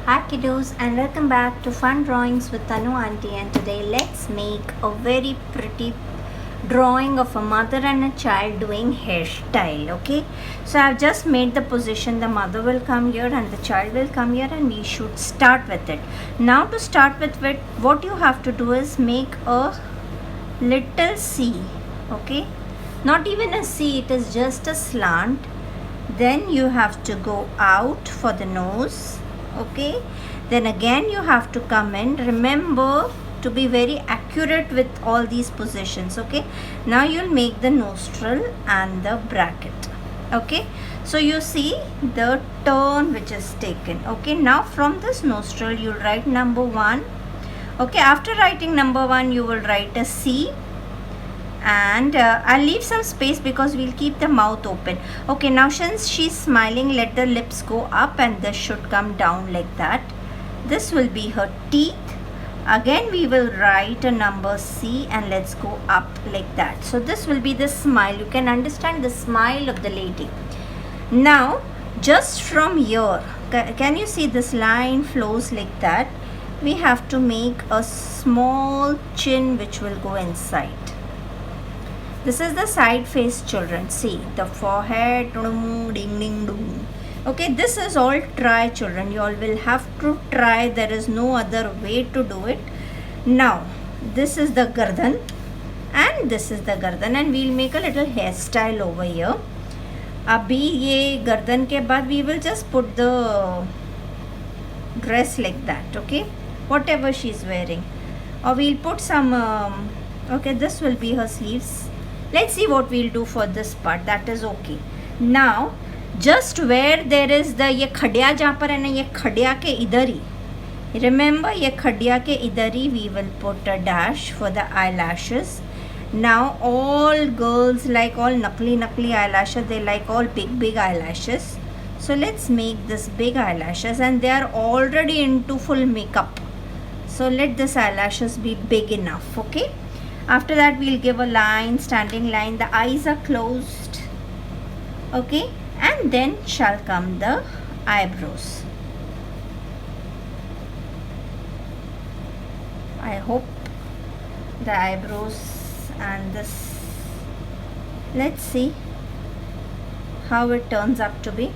Hi kiddos and welcome back to Fun Drawings with Tanu Auntie, and today let's make a very pretty drawing of a mother and a child doing hairstyle. Okay, so I've just made the position. The mother will come here and the child will come here, and we should start with it. Now to start with what you have to do is make a little C. Okay, not even a C, it is just a slant. Then you have to go out for the nose. Okay, then again you have to come in. Remember to be very accurate with all these positions. Okay, now you'll make the nostril and the bracket. Okay, so you see the turn which is taken. Okay, now from this nostril you'll write number 1. Okay, after writing number 1 you will write a C, and I'll leave some space because we'll keep the mouth open. Okay, now since she's smiling, let the lips go up and this should come down like that. This will be her teeth. Again we will write a number C and let's go up like that. So this will be the smile. You can understand the smile of the lady. Now just from here, can you see this line flows like that? We have to make a small chin which will go inside. This is the side face, children. See the forehead, ding ding dong. Okay, this is all try, children. You all will have to try. There is no other way to do it. Now this is the gardan and this is the gardan, and we'll make a little hairstyle over here. अभी ये गर्दन के बाद we will just put the dress like that. Okay, whatever she's wearing, or we'll put some okay, this will be her sleeves. Let's see what we'll do for this part. That is okay. Now just where there is the ये खड़िया जहाँ पर है ना, ये खड़िया के इधर ही, remember ये खड़िया के इधर ही we will put a dash for the eyelashes. Now all girls like all nakli eyelashes. They like all big eyelashes. So let's make this big eyelashes, and they are already into full makeup. So let this eyelashes be big enough. Okay. After that we'll give a line, standing line. The eyes are closed. Okay, and then shall come the eyebrows. I hope the eyebrows and this, let's see how it turns up to be.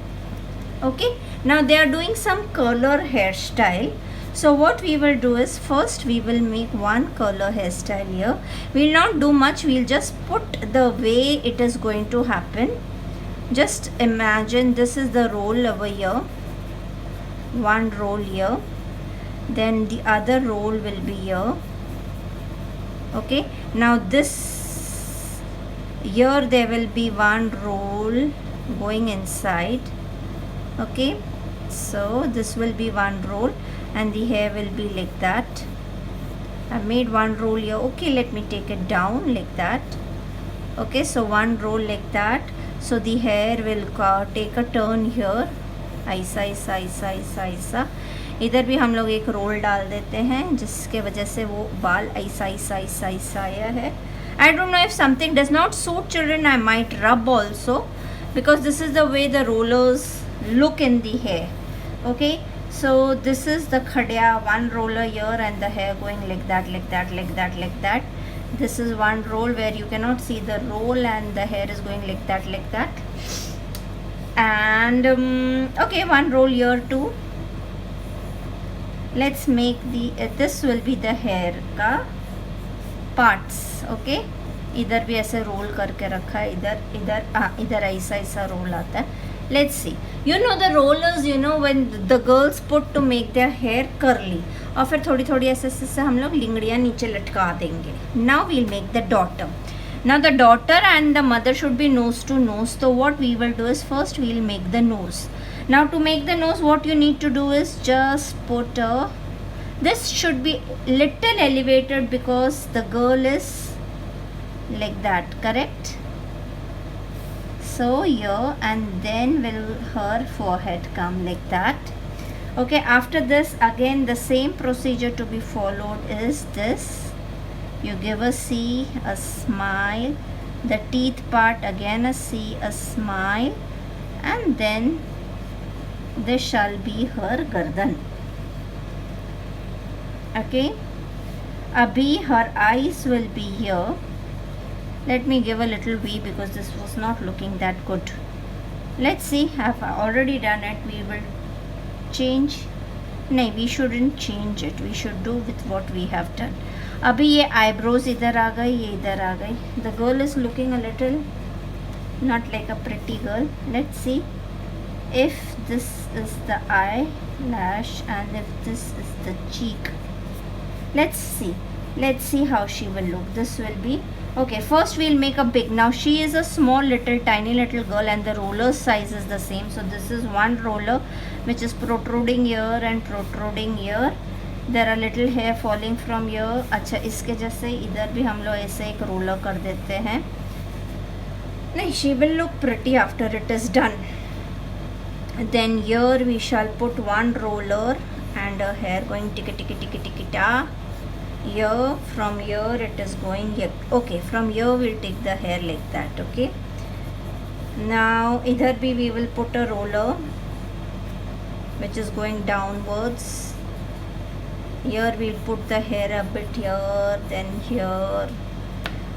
Okay, now they are doing some curler hairstyle. So what we will do is, first we will make one curler hairstyle here. We'll not do much, we'll just put the way it is going to happen. Just imagine this is the roll over here, one roll here, then the other roll will be here. Okay, now this here there will be one roll going inside. Okay, so this will be one roll and the hair will be like that. I've made one roll here. Okay, let me take it down like that. Okay, so one roll like that. So the hair will take a turn here, ऐसा ऐसा ऐसा ऐसा ऐसा. इधर भी हम लोग एक रोल डाल देते हैं जिसके वजह से वो बाल ऐसा ऐसा ऐसा ऐसा आया है. I don't know if something does not suit children, I might rub also, because this is the way the rollers look in the hair. Okay, so this is the khadiya, one roller here and the hair going like that, like that, like that, like that. This is one roll where you cannot see the roll and the hair is going like that, like that. And okay, one roll here too. Let's make the this will be the hair का parts. Okay, इधर भी ऐसे role करके रखा है, इधर इधर इधर ऐसा ऐसा रोल आता है. Let's see. You know the rollers, you know when the girls put to make their hair curly, और फिर थोड़ी थोड़ी ऐसे ऐसे हम लोग लिंगड़ियाँ नीचे लटका देंगे. Now we'll make the daughter. Now the daughter and the mother should be nose to nose. So what we will do is, first we'll make the nose. Now to make the nose, what you need to do is just put a, this should be little elevated because the girl is like that, correct? So here, and then will her forehead come like that. Okay, after this again the same procedure to be followed is this. You give a C, a smile, the teeth part again a C, a smile, and then this shall be her gardan. Okay, Abhi, her eyes will be here. Let me give a little V because this was not looking that good. Let's see, I've already done it. We will change. No, we shouldn't change it. We should do with what we have done. अभी ये eyebrows इधर आ गई, ये इधर आ गई. The girl is looking a little not like a pretty girl. Let's see if this is the eyelash and if this is the cheek. Let's see how she will look. This will be okay. First we'll make a big. Now she is a small little tiny little girl and the roller size is the same. So this is one roller which is protruding here and protruding here. There are little hair falling from here. अच्छा, इसके जैसे इधर भी हम लोग ऐसे एक roller कर देते हैं. नहीं, she will look pretty after it is done. Then here we shall put one roller and her hair going tiki tiki tiki tiki ta. Here, from here it is going here. Okay, from here we'll take the hair like that. Okay, now idhar bhi we will put a roller which is going downwards. Here we'll put the hair a bit here, then here.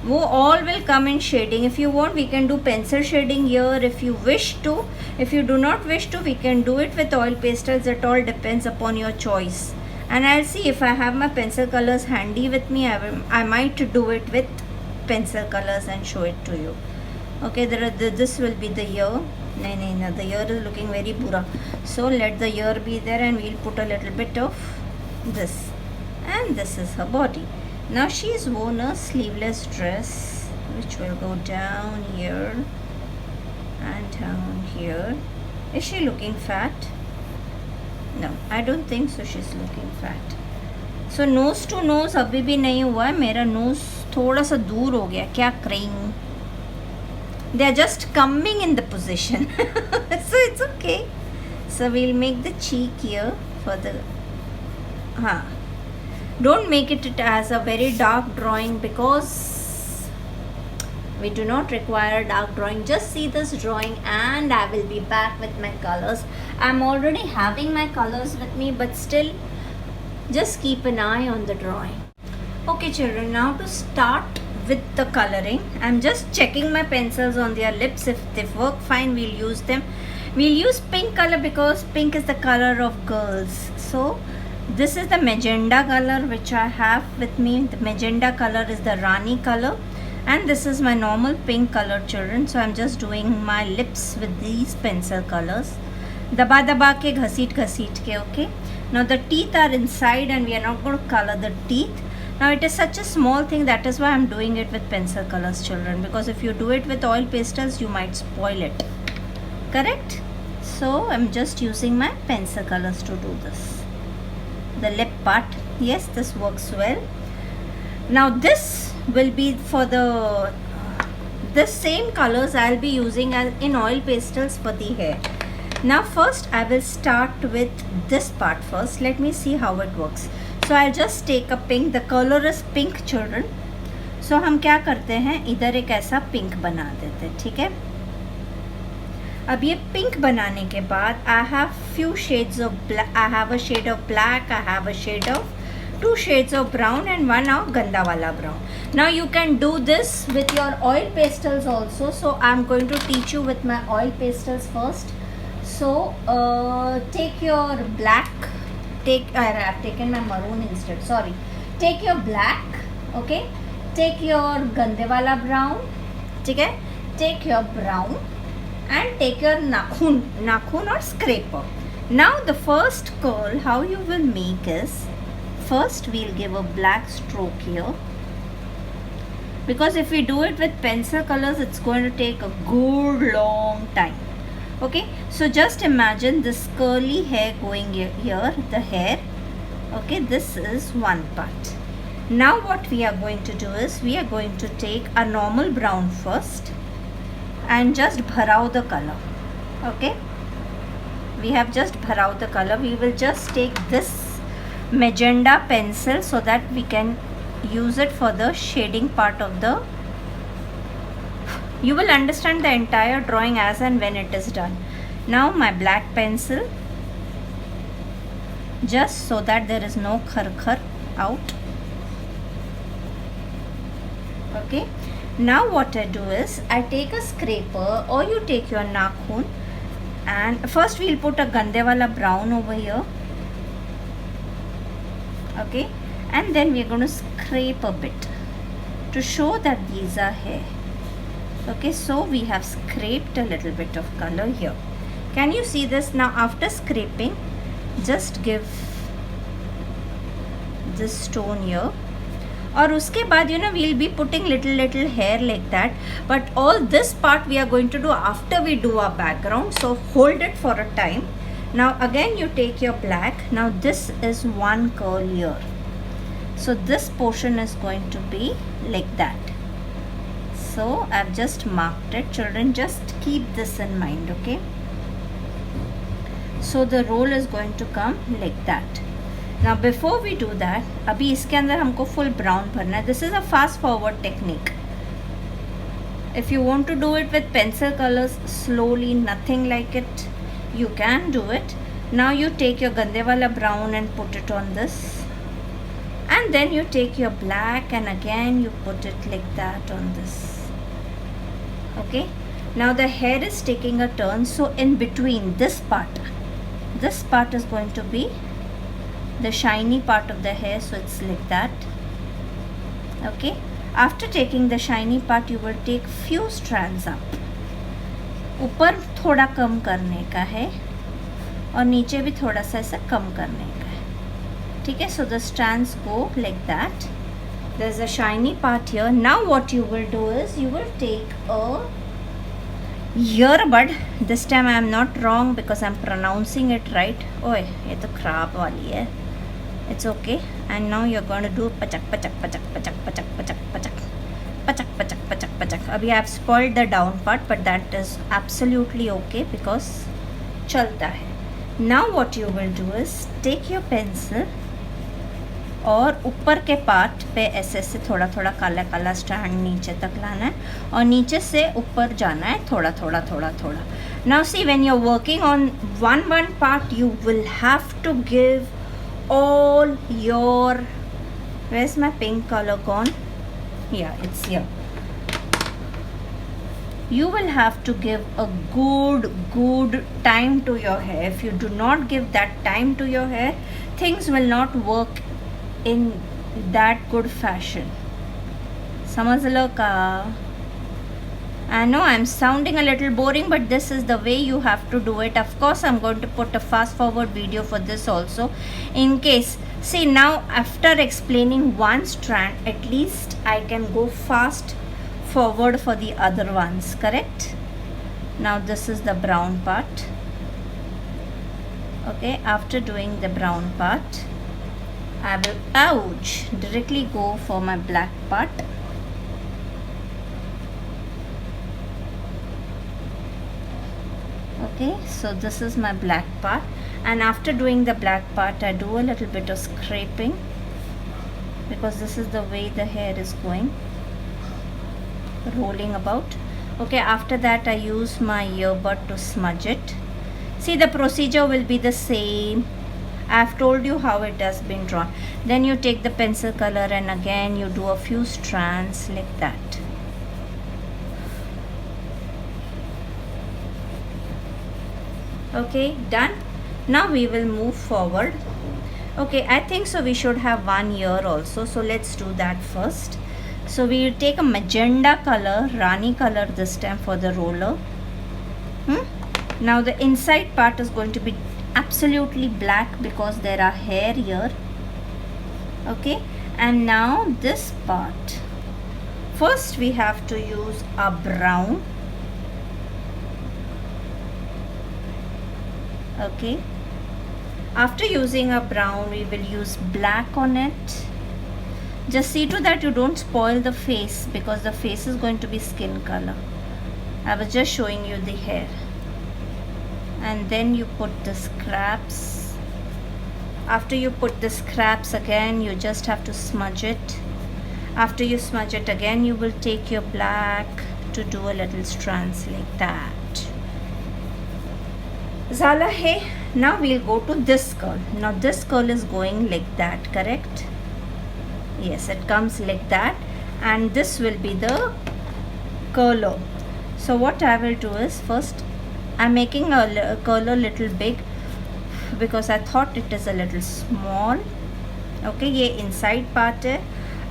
वो all will come in shading. If you want, we can do pencil shading here if you wish to. If you do not wish to, we can do it with oil pastels. It all depends upon your choice. And I'll see if I have my pencil colors handy with me. I might do it with pencil colors and show it to you. Okay, this will be the ear. No, the ear is looking very bura. So let the ear be there and we'll put a little bit of this. And this is her body. Now she's worn a sleeveless dress which will go down here and down here. Is she looking fat? No, I don't think so. She's looking fat. So nose to nose अभी भी नहीं हुआ है. मेरा nose थोड़ा सा दूर हो गया. क्या करें? They are just coming in the position. So it's okay. So we'll make the cheek here for the don't make it as a very dark drawing because we do not require dark drawing. Just see this drawing and I will be back with my colors. I'm already having my colors with me, but still just keep an eye on the drawing. Okay children, now to start with the coloring, I'm just checking my pencils on their lips. If they work fine, we'll use them. We'll use pink color because pink is the color of girls. So this is the magenta color which I have with me. The magenta color is the Rani color and this is my normal pink color children. So I'm just doing my lips with these pencil colors. Daba daba ke, ghaseet ke, okay. Now the teeth are inside and we are not going to color the teeth. Now it is such a small thing, that is why I'm doing it with pencil colors children, because if you do it with oil pastels you might spoil it. Correct? So I'm just using my pencil colors to do this. The lip part, yes, this works well. Now this will be for the same colors I'll be using as in oil pastels for the hair. Now first I will start with this part first. Let me see how it works. So I'll just take a pink. The color is pink children. So हम क्या करते हैं, इधर एक ऐसा pink बना देते हैं. ठीक है, अब ये पिंक बनाने के बाद I have few shades of black. I have a shade of black, I have a shade of 2 shades of brown and one of ganda wala brown. Now you can do this with your oil pastels also. So I'm going to teach you with my oil pastels first. So take your black. I've taken my maroon instead. Sorry. Take your black. Okay. Take your gande wala brown. Okay. Take your brown. And take your nakhun or scraper. Now the first curl how you will make is, first we'll give a black stroke here, because if we do it with pencil colors it's going to take a good long time. Okay, so just imagine this curly hair going here, the hair. Okay, this is one part. Now what we are going to do is, we are going to take a normal brown first and just bharao the color. Okay, we have just bharao the color. We will just take this magenta pencil so that we can use it for the shading part of the. You will understand the entire drawing as and when it is done. Now my black pencil, just so that there is no khar. out. Okay, now what I do is I take a scraper, or you take your nakhun, and first we'll put a gande wala brown over here. Okay, and then we're going to scrape a bit to show that these are hair. Okay, so we have scraped a little bit of color here. Can you see this? Now after scraping, just give this stone here, और उसके बाद we'll be putting little hair like that, but all this part we are going to do after we do our background, so hold it for a time. Now again you take your black. Now this is one curl here, so this portion is going to be like that. So I've just marked it. Children, just keep this in mind, okay? So the roll is going to come like that. Now before we do that, अभी इसके अंदर हमको full brown भरना है. This is a fast forward technique. If you want to do it with pencil colors slowly, nothing like it, you can do it. Now you take your gande wala brown and put it on this, and then you take your black and again you put it like that on this. Okay, now the hair is taking a turn, so in between this part is going to be the shiny part of the hair, so it's like that. Okay, after taking the shiny part, you will take few strands up. ऊपर थोड़ा कम करने का है और नीचे भी थोड़ा सा ऐसा कम करने का है. ठीक है, so the strands go like that. There's a shiny part here. Now what you will do is you will take a earbud. This time I am not wrong because I am pronouncing it right. ओए ये तो खराब वाली है. It's okay. And now you're going to do pachak pachak pachak pachak pachak pachak pachak pachak pachak pachak pachak. अभी I have spoiled the down part, but that is absolutely okay because चलता है. Now what you will do is take your pencil और ऊपर के part पे ऐसे ऐसे थोड़ा थोड़ा काला काला स्टैंड नीचे तक लाना है और नीचे से ऊपर जाना है थोड़ा थोड़ा थोड़ा थोड़ा. Now see, when you're working on one part, you will have to give all your, where's my pink color gone? Yeah, it's here. You will have to give a good time to your hair. If you do not give that time to your hair, things will not work in that good fashion. समझ लो का? I know I'm sounding a little boring, but this is the way you have to do it. Of course, I'm going to put a fast forward video for this also in case. See, now after explaining one strand, at least I can go fast forward for the other ones, correct? Now this is the brown part. Okay, after doing the brown part, I will directly go for my black part. Okay, so this is my black part, and after doing the black part I do a little bit of scraping because this is the way the hair is going, rolling about. Okay, after that I use my earbud to smudge it. See, the procedure will be the same. I have told you how it has been drawn. Then you take the pencil color and again you do a few strands like that. Okay, done. Now we will move forward. Okay, I think so we should have one ear also, so let's do that first. So we will take a magenta color, Rani color this time for the roller. Now the inside part is going to be absolutely black because there are hair here. Okay, and now this part, first we have to use a brown. Okay, after using a brown we will use black on it. Just see to that you don't spoil the face because the face is going to be skin color. I was just showing you the hair. And then you put the scraps. After you put the scraps again, you just have to smudge it. After you smudge it again, you will take your black to do a little strands like that. Zala hai. Now we'll go to this curl. Now this curl is going like that, correct? Yes, it comes like that, and this will be the curler. So what I will do is, first I'm making a curler little big because I thought it is a little small. Okay, ये inside part है,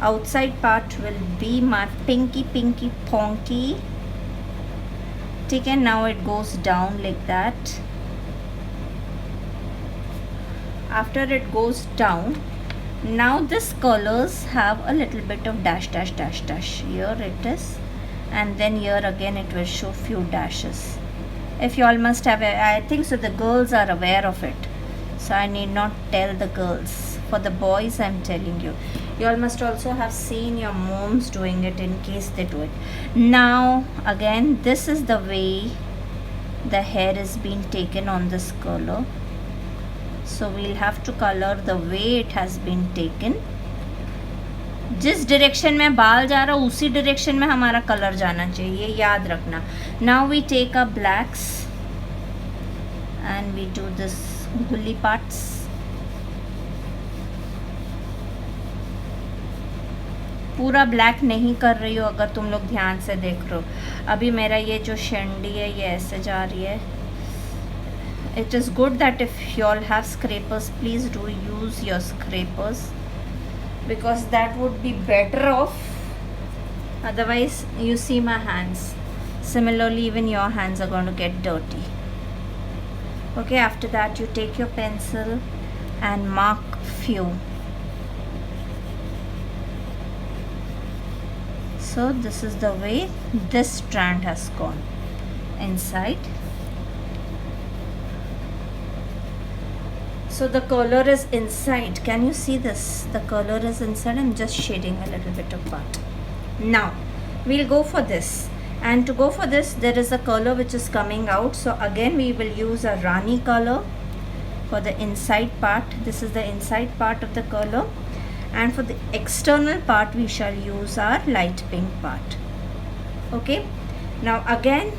outside part will be my pinky ponky. ठीक है, now it goes down like that. After it goes down, now this colors have a little bit of dash. Here it is, and then here again it will show few dashes. If you all must have, I think so the girls are aware of it, so I need not tell the girls. For the boys I'm telling you, you all must also have seen your moms doing it in case they do it. Now again, this is the way the hair is being taken on this color, so we'll have to color the way it has been taken. जिस direction में बाल जा रहा उसी direction में हमारा colour जाना चाहिए, याद रखना. Now we take a blacks and we do this गुल्ली पार्ट्स. पूरा ब्लैक नहीं कर रही हो, अगर तुम लोग ध्यान से देख रहे हो. अभी मेरा ये जो शेंडी है ये ऐसे जा रही है. It is good that if you all have scrapers, please do use your scrapers, because that would be better off. Otherwise you see my hands, similarly even your hands are going to get dirty. Okay, after that you take your pencil and mark few. So this is the way this strand has gone inside. So the color is inside. Can you see this? The color is inside. I'm just shading a little bit of part. Now we'll go for this, and to go for this there is a color which is coming out. So again we will use a Rani color for the inside part. This is the inside part of the color, and for the external part we shall use our light pink part. Okay, now again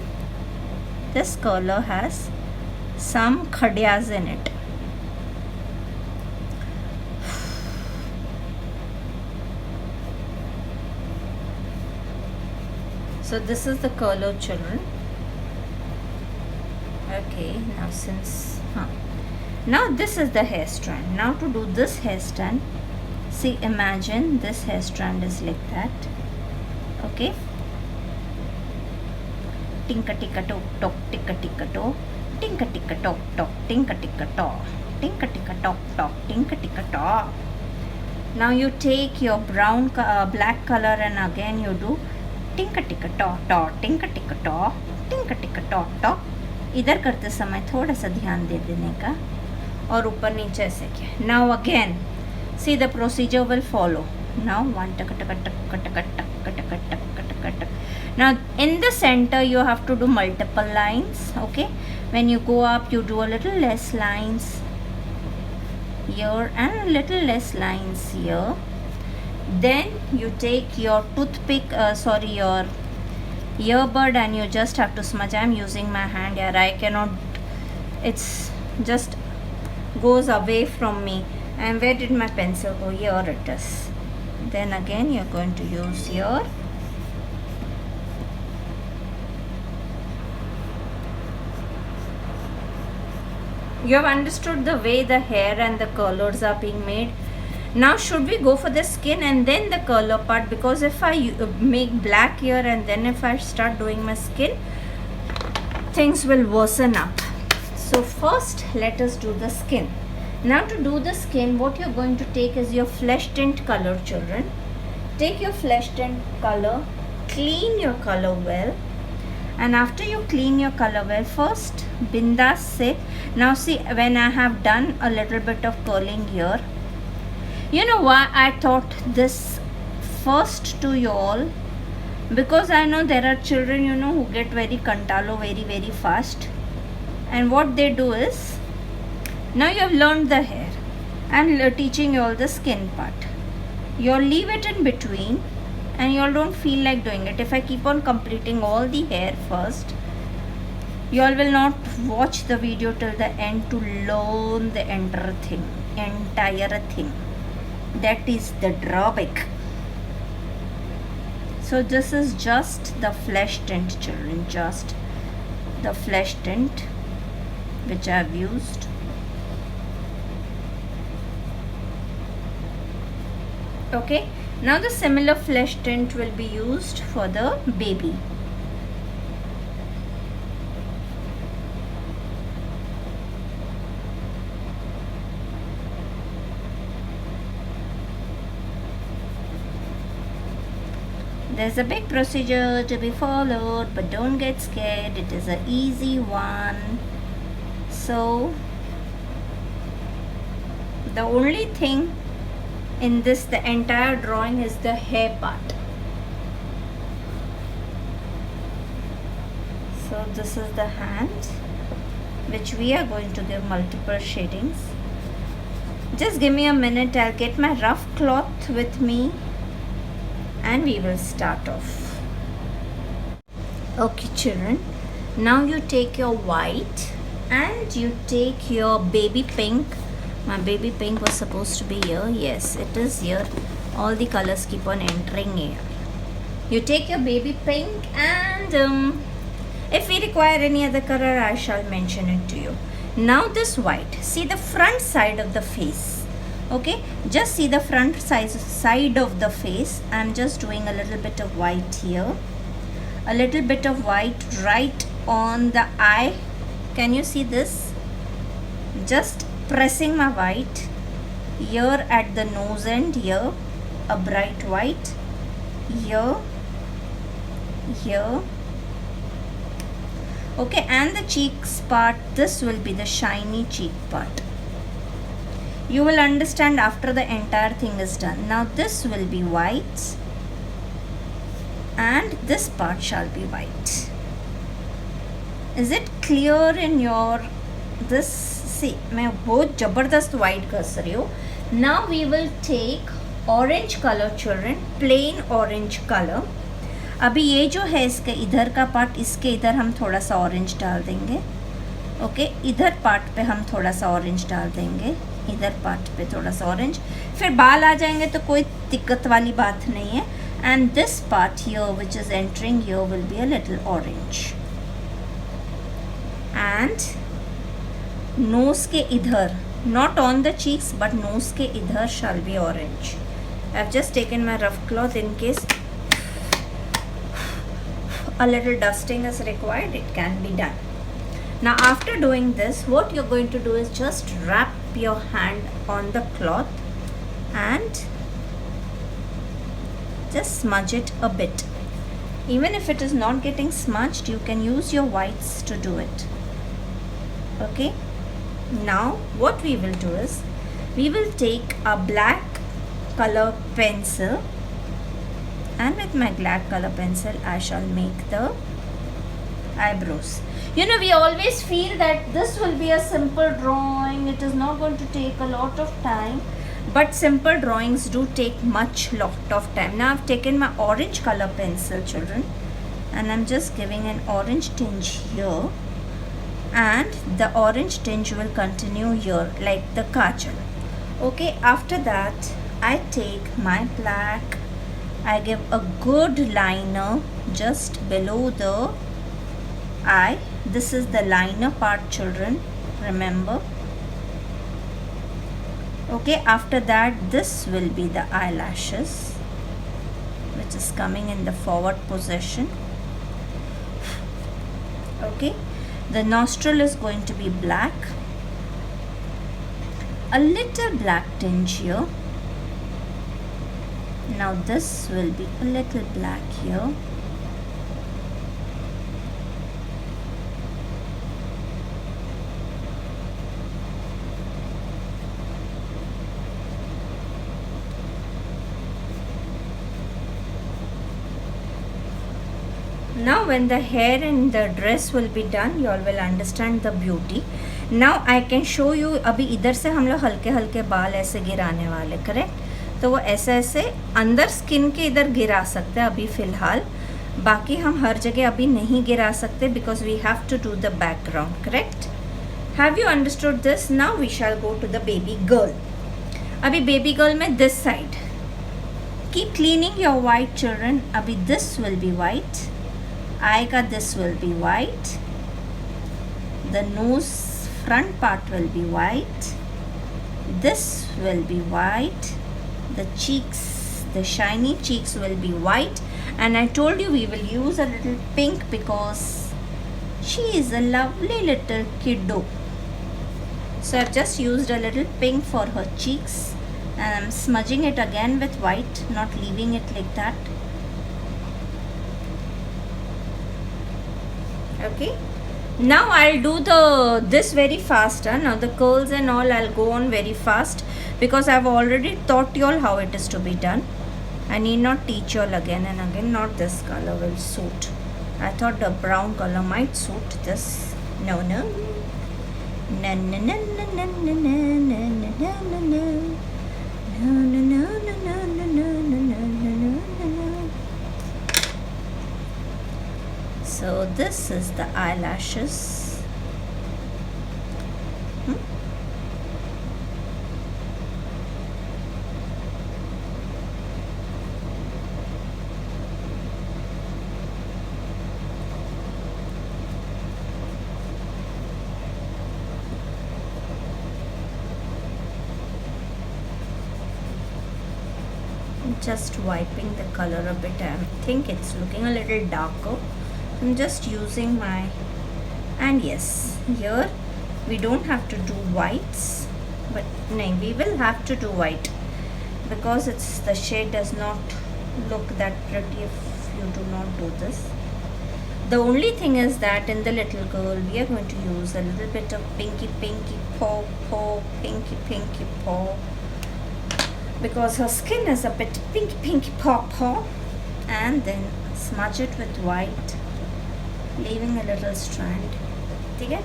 this color has some khadiyas in it. So this is the color, children. Okay, now now this is the hair strand. Now to do this hair strand, see, imagine this hair strand is like that. Okay, tinka tika tok tok, tika tika tok, tinka tika tok tok, tinka tika tok, tinka tika tok tok, tinka tika tok. Now you take your brown black color and again you do टिंका टिका टॉ टॉ, टिंका टिका टॉ, टिंका टिका टॉ टॉ. इधर करते समय थोड़ा सा ध्यान दे देने का, और ऊपर नीचे ऐसे किया. Now again see the procedure will follow. Now one टक टक टक टक टक टक टक टक टक. Now in the center you have to do multiple lines. Okay, when you go up you do a little less lines here and a little less lines here. Then you take your toothpick, your earbud, and you just have to smudge. I'm using my hand here, I cannot, it's just goes away from me. And where did my pencil go? Here it is. Then again you're going to use your you have understood the way the hair and the colors are being made. Now should we go for the skin and then the color part? Because if I make black here and then if I start doing my skin, things will worsen up. So first let us do the skin. Now to do the skin, what you're going to take is your flesh tint color, children. Take your flesh tint color, clean your color well, and after you clean your color well, first bindas se. Now see, when I have done a little bit of curling here, you know why I taught this first to you all? Because I know there are children, you know, who get very kantalo very fast, and what they do is, now you have learned the hair, I'm teaching you all the skin part. You'll leave it in between and you all don't feel like doing it. If I keep on completing all the hair first, you all will not watch the video till the end to learn the entire thing. That is the drawback. So this is just the flesh tint, children, just the flesh tint which I have used. Okay, now the similar flesh tint will be used for the baby. There's a big procedure to be followed, but don't get scared. It is an easy one. So the only thing in this, the entire drawing, is the hair part. So this is the hand, which we are going to give multiple shadings. Just give me a minute. I'll get my rough cloth with me and we will start off. Okay, children, now you take your white and you take your baby pink. My baby pink was supposed to be here. Yes, it is here. All the colors keep on entering here. You take your baby pink and if we require any other color, I shall mention it to you. Now this white, see the front side of the face. Okay, just see the front side of the face. I'm just doing a little bit of white here. A little bit of white right on the eye. Can you see this? Just pressing my white here at the nose end, here a bright white, here, here. Okay, and the cheeks part, this will be the shiny cheek part. You will understand after the entire thing is done. Now this will be white and this part shall be white. Is it clear in your this? See, मैं बहुत जबरदस्त white कर रही हूँ. Now we will take orange color, children, plain orange color. अभी ये जो है इसके इधर का पार्ट, इसके इधर हम थोड़ा सा ऑरेंज डाल देंगे. ओके, इधर पार्ट पे हम थोड़ा सा ऑरेंज डाल देंगे, इधर पार्ट पे थोड़ा सा ऑरेंज. फिर बाल आ जाएंगे तो कोई दिक्कत वाली बात नहीं है. And this part here which is entering here will be a little orange. And nose के इधर, not on the cheeks but nose के इधर shall be orange. I have just taken my rough cloth in case a little dusting is required, it can be done. Now after doing this, what you're going to do is just wrap your hand on the cloth and just smudge it a bit. Even if it is not getting smudged, you can use your whites to do it. Okay, now what we will do is we will take a black color pencil, and with my black color pencil I shall make the eyebrows. You know, we always feel that this will be a simple drawing, it is not going to take a lot of time, but simple drawings do take lot of time. Now I've taken my orange color pencil, children, and I'm just giving an orange tinge here, and the orange tinge will continue here like the kajal. Okay, after that I take my black, I give a good liner just below the eye. This is the liner part, children, remember. Okay, after that this will be the eyelashes, which is coming in the forward position. Okay, the nostril is going to be black, a little black tinge here. Now this will be a little black here. Now when the hair and the dress will be done, you all will understand the beauty. Now I can show you. अभी इधर से हम लोग हल्के हल्के बाल ऐसे गिराने वाले, करेक्ट? तो वो ऐसे ऐसे अंदर स्किन के इधर गिरा सकते हैं अभी फ़िलहाल. बाकी हम हर जगह अभी नहीं गिरा सकते because we have to do the background, correct? Have you understood this? Now we shall go to the baby girl. अभी बेबी गर्ल में this side, keep cleaning your white children. अभी this will be white, eye का this will be white, the nose front part will be white, this will be white, the cheeks, the shiny cheeks will be white, and I told you we will use a little pink because she is a lovely little kiddo. So I've just used a little pink for her cheeks and I'm smudging it again with white, not leaving it like that. Okay. Now I'll do this very fast. Now the curls and all I'll go on very fast because I've already taught you all how it is to be done. I need not teach you all again and again. Not this color will suit. I thought the brown color might suit this. No. No, no, no, no, no, no, no, no, no, no, no, no. No, no, no, no, no, no, no, no, no, no, no. So this is the eyelashes. Just wiping the color a bit. I think it's looking a little darker. I'm just using my, and yes, here we don't have to do whites, but no, we will have to do white because it's the shade does not look that pretty if you do not do this. The only thing is that in the little girl we are going to use a little bit of pinky paw, pinky paw, because her skin is a bit pinky paw, and then smudge it with white, leaving a little strand. ठीक है,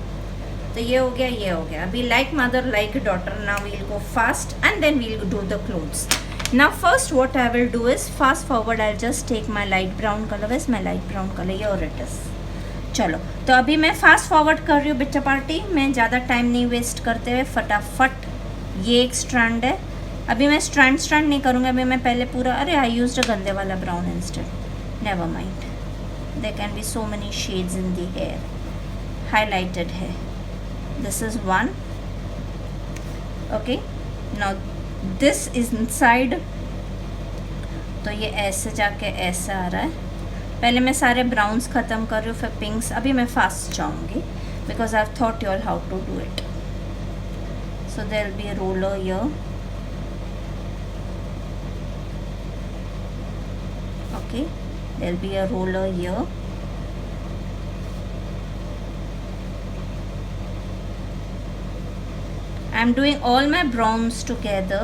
तो ये हो गया. अभी like mother like daughter. Now we'll go fast and then we'll do the clothes. Now first what I will do is fast forward. I'll just take my light brown color. Where's my light brown color? Here it is. चलो, तो अभी मैं fast forward कर रही हूँ Bitta party. मैं ज़्यादा time नहीं वेस्ट करते हुए फटाफट, ये एक स्ट्रैंड है. अभी मैं स्ट्रैंड नहीं करूँगा. अभी मैं पहले पूरा, अरे आई यूज्ड अ गंदे वाला brown instead. Never mind, there can be so many shades in the hair. Highlighted hair, this is one. Okay, now this is inside. तो ये ऐसे जाके ऐसा आ रहा है. पहले मैं सारे ब्राउन्स ख़त्म कर रही हूँ, फिर पिंक्स. अभी मैं फास्ट जाऊँगी because I've taught you all how to do it. So there will be a roller here. Okay, there will be a roller here. I'm doing all my browns together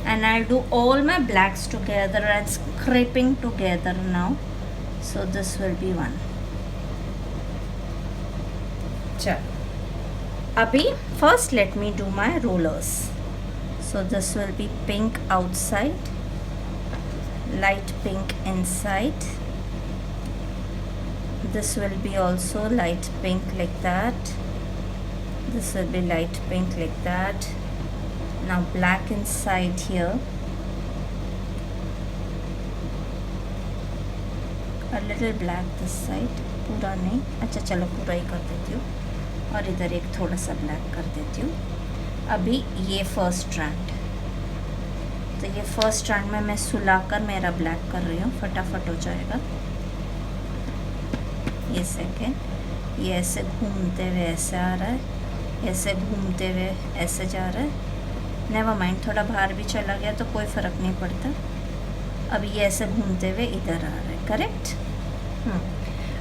and I'll do all my blacks together and scraping together now. So this will be one. Chal. Abhi first let me do my rollers. So this will be pink outside, light pink inside. This will be also light pink like that. This will be light pink like that. Now black inside here. A little black this side. पूरा नहीं, अच्छा चलो पूरा ही कर देती हूँ. और इधर एक थोड़ा सा ब्लैक कर देती हूँ. अभी ये फर्स्ट स्ट्रैंड, तो ये फर्स्ट स्ट्रैंड में मैं सुलाकर मेरा ब्लैक कर रही हूँ. फटाफट हो जाएगा. ये सेकेंड, ये ऐसे घूमते हुए ऐसे आ रहा है, ऐसे घूमते हुए ऐसे जा रहा है. नेवर माइंड, थोड़ा बाहर भी चला गया तो कोई फ़र्क नहीं पड़ता. अब ये ऐसे घूमते हुए इधर आ रहा है. करेक्ट.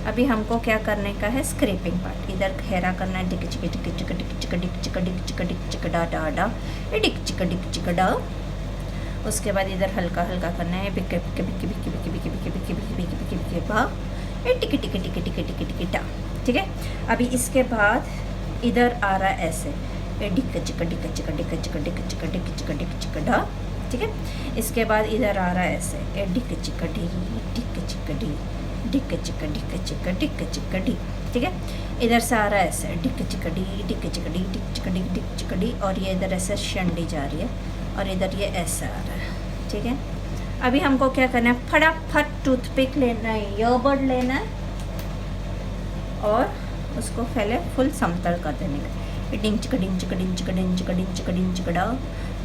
अभी हमको क्या करने का है, स्क्रैपिंग पार्ट. इधर घेरा करना है. डिक चिक डिक चिक डिक चिक डिक चिक डिक चिक डिक चिक डा डा डा डिक चिक डिक चिक डा. उसके बाद इधर हल्का हल्का करना है. बिके बिके बिके बिके बिके बिके बिके बिके बिके बिके बिके बिके बा टिक टिक टिक टिक टिक टिक डा. ठीक है. अभी इसके बाद इधर आ रहा है ऐसे डिक चिक डिक चिक डिक चिक डिक चिक डिक चिक डिक चिक डा. ठीक है. इसके बाद इधर आ रहा है ऐसे डिक चिक डी डिक चिक डी डिक चिक डिक चिक डिक चिक डी. ठीक है. इधर से आ रहा है ऐसे डिक चिक डी डिक चिक डी डिक चिक डी डिक चिक डी. और ये इधर ऐसे शंडी जा रही है और इधर ये ऐसा आ रहा है, ठीक है। अभी हमको क्या करना है, फटाफट टूथपिक लेना है, ईयरबड लेना है और उसको पहले फुल समतल कर देने का। डिंग चिका डिंग चिका डिंग चिका डिंग चिका डिंग चिका डिंग चिका डाओ,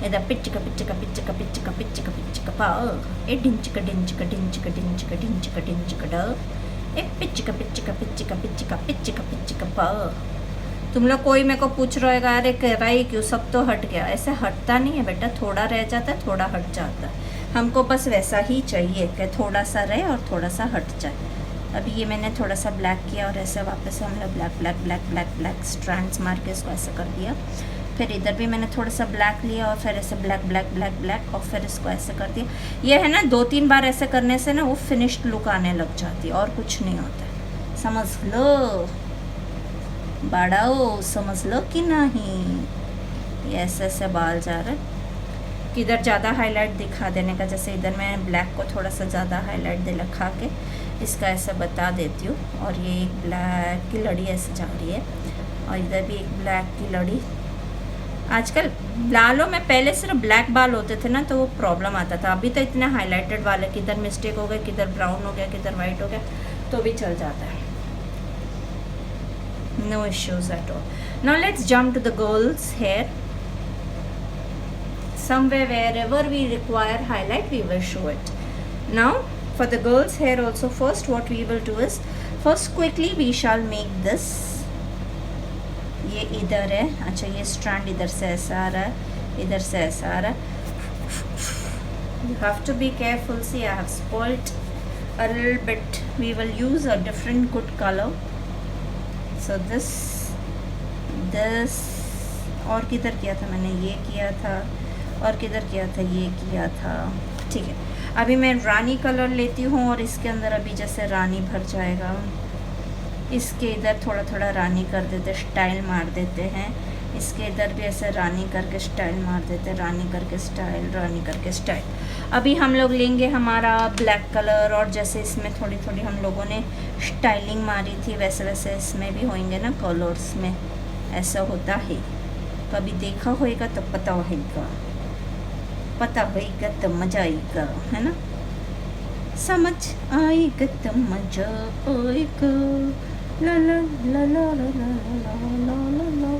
इधर पिच्चिका पिच्चिका पिच्चिका पिच्चिका पिच्चिका पिच्चिका पाओ, ए डिंग चिका डिंग चिका डिंग चिका डिंग चिका डिंग चिका डिंग चिका डाओ, ए पिच्चिका पिच्चिका पिच्चिका पिच्चिका पिच्चिका पिच्चिका पाओ। तुम लोग कोई मेरे को पूछ रहे होगा अरे कह रहा है क्यों, सब तो हट गया। ऐसे हटता नहीं है बेटा, थोड़ा रह जाता है, थोड़ा हट जाता है। हमको बस वैसा ही चाहिए कि थोड़ा सा रहे और थोड़ा सा हट जाए। अभी ये मैंने थोड़ा सा ब्लैक किया और ऐसे वापस हम लोग black black black black black strands मार के इसको ऐसे कर दिया। फिर इधर भी मैंने थोड़ा सा ब्लैक लिया और फिर ऐसे ब्लैक ब्लैक ब्लैक ब्लैक और फिर इसको ऐसे कर दिया। ये है ना 2-3 बार ऐसे करने से ना वो फिनिश्ड लुक आने लग जाती है और कुछ नहीं होता है। समझ लो बड़ाओ, समझ लो कि नहीं। ये ऐसे ऐसे बाल जा रहे हैं। किधर ज़्यादा हाईलाइट दिखा देने का, जैसे इधर मैं ब्लैक को थोड़ा सा ज़्यादा हाईलाइट दिखा के इसका ऐसा बता देती हूँ। और ये एक ब्लैक की लड़ी ऐसे जा रही है और इधर भी एक ब्लैक की लड़ी। आजकल बालों में पहले सिर्फ ब्लैक बाल होते थे ना तो वो प्रॉब्लम आता था। अभी तो इतने हाईलाइटेड वाले, किधर मिस्टेक हो गया, किधर ब्राउन हो गया, किधर वाइट हो गया तो भी चल जाता है। No issues at all. Now let's jump to the girls' hair. Somewhere wherever we require highlight, we will show it. Now for the girls' hair also, first what we will do is, first quickly we shall make this. ये इधर है, अच्छा ये strand इधर से ऐसा आ रहा है, इधर से ऐसा आ रहा है। You have to be careful. See, I have spoiled a little bit. We will use a different good color. So this और किधर किया था मैंने, ये किया था और किधर किया था, ये किया था, ठीक है। अभी मैं रानी कलर लेती हूँ और इसके अंदर अभी जैसे रानी भर जाएगा, इसके इधर थोड़ा थोड़ा रानी कर देते, स्टाइल मार देते हैं। इसके इधर भी ऐसे रानी करके स्टाइल मार देते, रानी करके स्टाइल, रानी करके स्टाइल। अभी हम लोग लेंगे हमारा ब्लैक कलर और जैसे इसमें थोड़ी थोड़ी हम लोगों ने स्टाइलिंग मारी थी वैसे वैसे इसमें भी होंगे ना, कलर्स में ऐसा होता है। कभी देखा होएगा तो पता होएगा, पता होएगा तो मज़ा आएगा, है ना, समझ आएगा तो मज़ा आएगा। ला ला ला ला ला ला ला ला ला।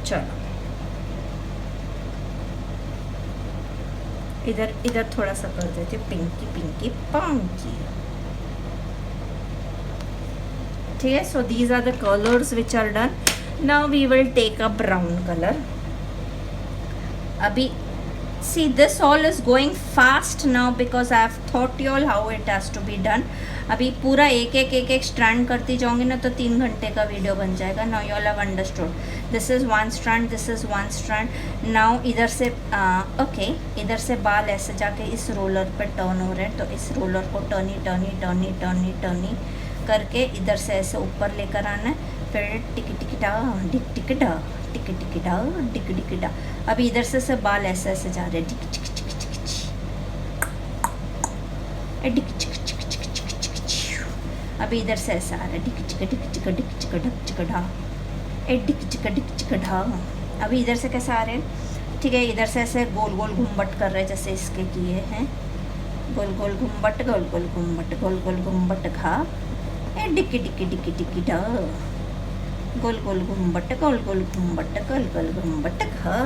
चलो इधर इधर थोड़ा सा कर देते पिंकी पिंकी पंकी, ठीक है। So these are the colours which are done. Now we will take a brown colour. अभी see this all is going fast now because I have taught you all how it has to be done. अभी पूरा एक एक strand करती जाऊंगी ना तो 3 घंटे का वीडियो बन जाएगा। Now you all have understood. This is one strand, this is one strand. Now इधर से ओके, इधर से बाल ऐसे जाके इस रोलर पे टर्न हो रहे हैं, तो इस रोलर को टर्नी टर्नी टर्नी टर्नी टर्नी करके इधर से ऐसे ऊपर लेकर आना है। फिर टिक टिक डा टिक टिक डा टिक टिक डा टिक टिक डा। अभी इधर से बाल ऐसे ऐसे जा रहे हैं, टिक टिक टिक टिक टिक टिक टिक टिक टिक। अभी इधर से ऐसा आ रहा है, टिक टिक टिक टिक टिक टिक ढक टिक ढा, टिक टिक टिक टिक ढा। अभी इधर से कैसे आ रहे हैं, ठीक है, इधर से ऐसे गोल गोल घूमबट कर रहे हैं जैसे इसके किए हैं, गोल गोल घूमबट, गोल गोल घूमबट, गोल गोल घूमबट खा, डिक्की डिक्की डिक्की डिक्की ढा, गोल गोल घूमबट, गोल गोल घूमबट, गोल गोल घूमबट खा,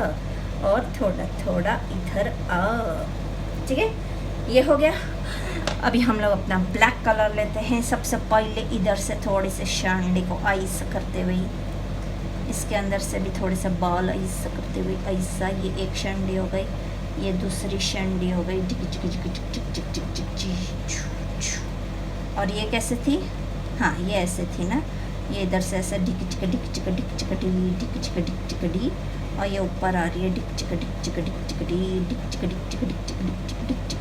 और थोड़ा थोड़ा इधर आ, ठीक है, ये हो गया। अभी हम लोग अपना ब्लैक कलर लेते हैं। सबसे पहले इधर से थोड़ी सी शांडी को आइस करते हुए, इसके अंदर से भी थोड़े से बाल आइस करते हुए, ऐसा, ये एक शंडी हो गई, ये दूसरी शंडी हो गई, टिक टिक टिक टिक टिक टिक टिक टिक टिक। और ये कैसे थी, हाँ ये ऐसे थी ना, ये इधर से ऐसे डिक चिक डिक चिक डिक चिक डी डिक चिक डिक चिक डी, और ये ऊपर आ रही है डिक चिक डिक चिक डिक चिक डी डिक चिक डिक चिक डिक चिक डिक चिक डिक चिक,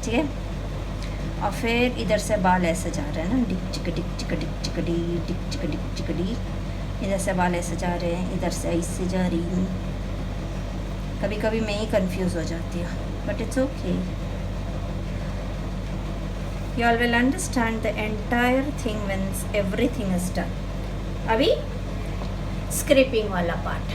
ठीक है। और फिर इधर से बाल ऐसे जा रहे हैं ना, डिक चिक डिक चिक डिक चिक डी डिक चिक डिक चिक डी, इधर से बाल ऐसे जा रहे हैं, इधर से ऐसे जा रही हूँ। कभी कभी मैं ही कंफ्यूज हो जाती हूँ, but it's okay, you all will understand the entire thing when everything is done. अभी स्क्रेपिंग वाला part,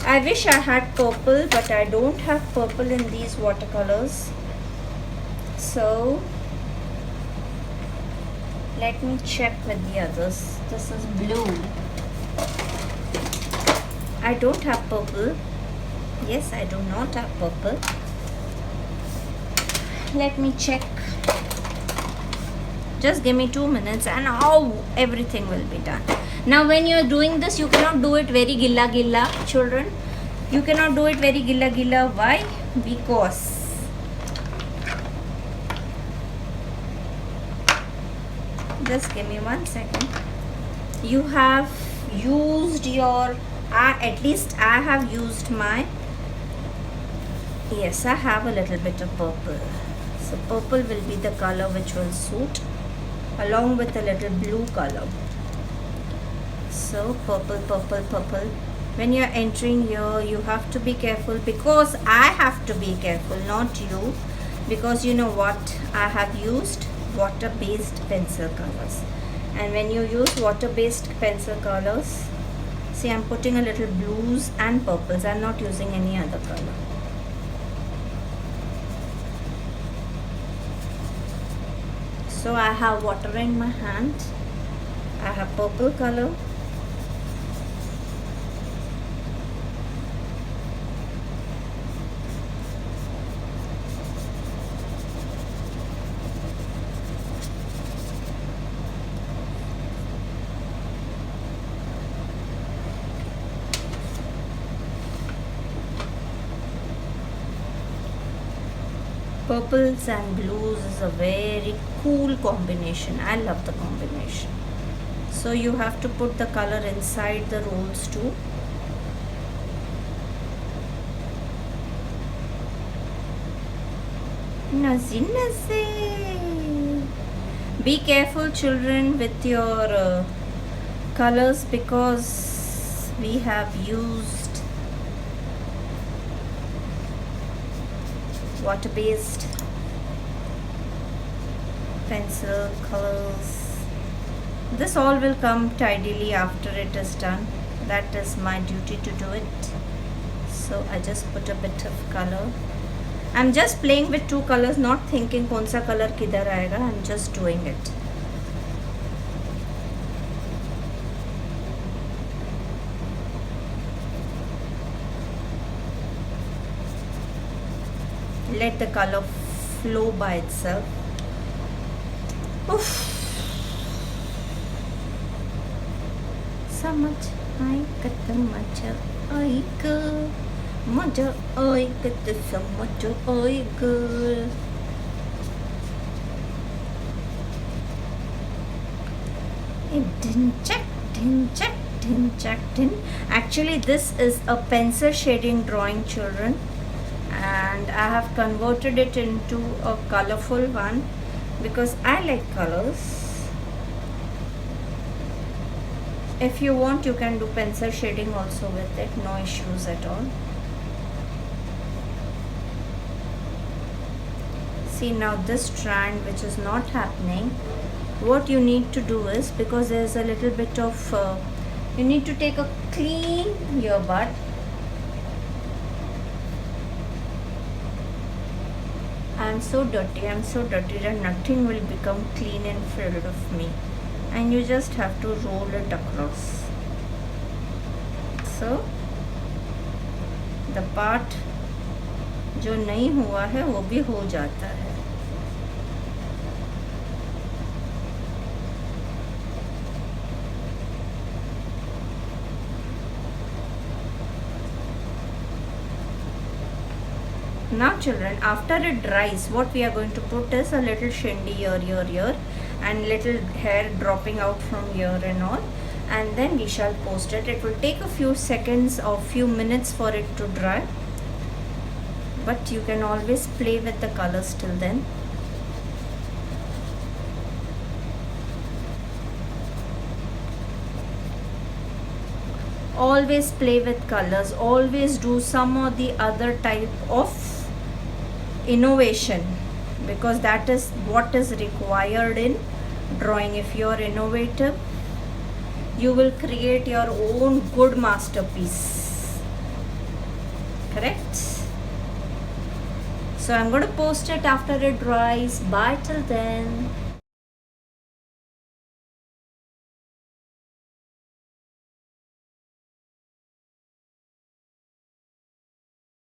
I wish I had purple, but I don't have purple in these watercolors. So let me check with the others. This is blue. I don't have purple. Yes, I do not have purple. Let me check. Just give me 2 minutes and everything will be done. Now when you are doing this, you cannot do it very gilla children. You cannot do it very gilla. Why? Because just give me 1 second. You have used your at least I have used my, yes, I have a little bit of purple. So purple will be the color which will suit, along with a little blue color. So purple. When you're entering here, you have to be careful, because I have to be careful, not you, because you know what, I have used water-based pencil colors, and when you use water-based pencil colors, see, I'm putting a little blues and purples. I'm not using any other color. So I have water in my hand. I have purple color. Purples and blues is a very cool combination. I love the combination. So you have to put the color inside the rolls too. Nazi. Be careful, children, with your colors, because we have used water-based pencil colors. This all will come tidily after it is done. That is my duty to do it. So I just put a bit of color. I'm just playing with 2 colors, not thinking kaun sa color kidhar aayega. I'm just doing it. Let the color flow by itself. Oof. Samajh aaika to maja aaika, maja aaika to samajh aaika. Actually, this is a pencil shading drawing, children, and I have converted it into a colorful one because I like colors. If you want, you can do pencil shading also with it, no issues at all. See, now this strand which is not happening, what you need to do is, because there is a little bit of you need to take a clean earbud. I'm so dirty that nothing will become clean and filled of me, and you just have to roll it across. So the part जो नहीं हुआ है वो भी हो जाता है. Now children, after it dries, what we are going to put is a little shindy here and little hair dropping out from here and all, and then we shall post it. It will take a few seconds or few minutes for it to dry, but you can always play with the colors till then. Always play with colors, always do some or the other type of innovation, because that is what is required in drawing. If you are innovative, you will create your own good masterpiece. correct? So I'm going to post it after it dries. Bye till then.